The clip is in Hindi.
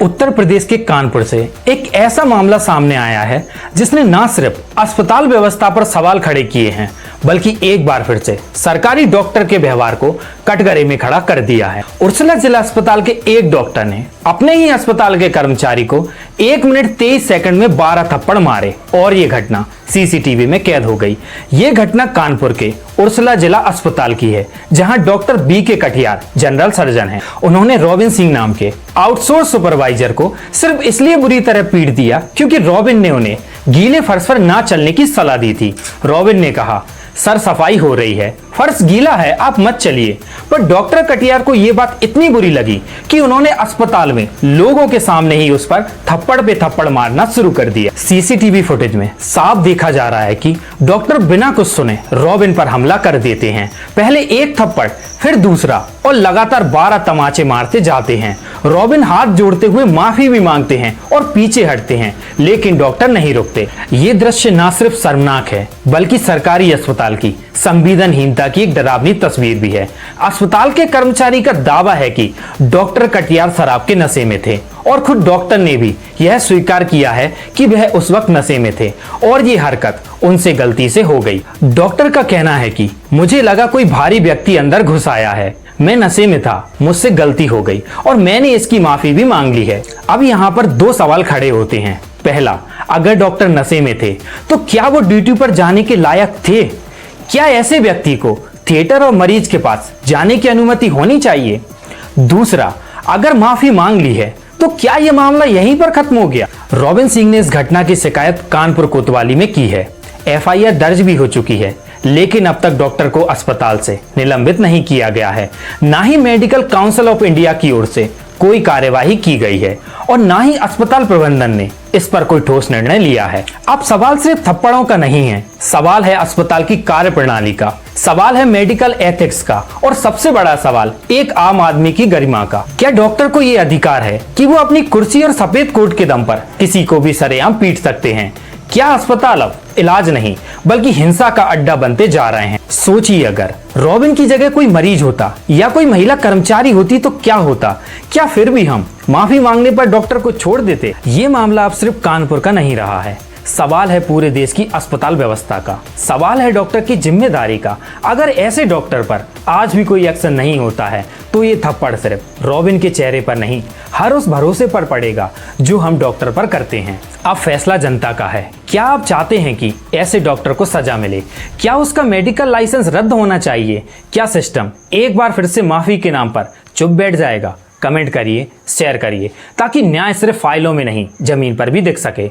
उत्तर प्रदेश के कानपुर से एक ऐसा मामला सामने आया है जिसने न सिर्फ अस्पताल व्यवस्था पर सवाल खड़े किए हैं बल्कि एक बार फिर से सरकारी डॉक्टर के व्यवहार को कटघरे में खड़ा कर दिया है। उर्सला जिला अस्पताल के एक डॉक्टर ने अपने ही अस्पताल के कर्मचारी को 1 मिनट 23 सेकंड में 12 थप्पड़ मारे और ये घटना सीसीटीवी में कैद हो गई। ये घटना कानपुर के उर्सला जिला अस्पताल की है, जहां डॉक्टर बी के कटियार जनरल सर्जन हैं। उन्होंने रॉबिन सिंह नाम के आउटसोर्स सुपरवाइजर को सिर्फ इसलिए बुरी तरह पीट दिया क्योंकि रॉबिन ने उन्हें गीले फर्श पर ना चलने की सलाह दी थी। रॉबिन ने कहा, सर सफाई हो रही है, फर्श गीला है, आप मत चलिए। पर डॉक्टर कटियार को यह बात इतनी बुरी लगी कि उन्होंने अस्पताल में लोगों के सामने ही उस पर थप्पड़ पे थप्पड़ मारना शुरू कर दिया। सीसीटीवी फुटेज में साफ देखा जा रहा है कि डॉक्टर बिना कुछ सुने रॉबिन पर हमला कर देते हैं। पहले एक थप्पड़, फिर दूसरा और लगातार 12 तमाचे मारते जाते हैं। रॉबिन हाथ जोड़ते हुए माफी भी मांगते हैं और पीछे हटते हैं, लेकिन डॉक्टर नहीं रुकते। ये दृश्य न सिर्फ शर्मनाक है बल्कि सरकारी अस्पताल की संवेदनहीनता की एक डरावनी तस्वीर भी है। अस्पताल के कर्मचारी का दावा है कि डॉक्टर कटियार शराब के नशे में थे और खुद डॉक्टर ने भी यह स्वीकार किया है कि वह उस वक्त नशे में थे और ये हरकत उनसे गलती से हो गई। डॉक्टर का कहना है कि मुझे लगा कोई भारी व्यक्ति अंदर घुस आया है, मैं नशे में था, मुझसे गलती हो गई और मैंने इसकी माफी भी मांग ली है। अब यहाँ पर 2 सवाल खड़े होते हैं। पहला, अगर डॉक्टर नशे में थे तो क्या वो ड्यूटी पर जाने के लायक थे? क्या ऐसे व्यक्ति को थिएटर और मरीज के पास जाने की अनुमति होनी चाहिए? दूसरा, अगर माफी मांग ली है तो क्या यह मामला यहीं पर खत्म हो गया? रॉबिन सिंह ने इस घटना की शिकायत कानपुर कोतवाली में की है। एफआईआर दर्ज भी हो चुकी है, लेकिन अब तक डॉक्टर को अस्पताल से निलंबित नहीं किया गया है। ना ही मेडिकल काउंसिल ऑफ इंडिया की ओर से कोई कार्यवाही की गई है और ना ही अस्पताल प्रबंधन ने इस पर कोई ठोस निर्णय लिया है। अब सवाल सिर्फ थप्पड़ों का नहीं है, सवाल है अस्पताल की कार्यप्रणाली का, सवाल है मेडिकल एथिक्स का और सबसे बड़ा सवाल एक आम आदमी की गरिमा का। क्या डॉक्टर को ये अधिकार है कि वो अपनी कुर्सी और सफेद कोट के दम पर किसी को भी सरेआम पीट सकते हैं? क्या अस्पताल अब इलाज नहीं बल्कि हिंसा का अड्डा बनते जा रहे हैं? सोचिए, अगर रॉबिन की जगह कोई मरीज होता या कोई महिला कर्मचारी होती तो क्या होता? क्या फिर भी हम माफी मांगने पर डॉक्टर को छोड़ देते? ये मामला अब सिर्फ कानपुर का नहीं रहा है, सवाल है पूरे देश की अस्पताल व्यवस्था का, सवाल है डॉक्टर की जिम्मेदारी का। अगर ऐसे डॉक्टर पर आज भी कोई एक्शन नहीं होता है तो ये थप्पड़ सिर्फ रॉबिन के चेहरे पर नहीं, हर उस भरोसे पर पड़ेगा जो हम डॉक्टर पर करते हैं। अब फैसला जनता का है। क्या आप चाहते हैं कि ऐसे डॉक्टर को सजा मिले? क्या उसका मेडिकल लाइसेंस रद्द होना चाहिए? क्या सिस्टम एक बार फिर से माफी के नाम पर चुप बैठ जाएगा? कमेंट करिए, शेयर करिए ताकि न्याय सिर्फ फाइलों में नहीं, जमीन पर भी दिख सके।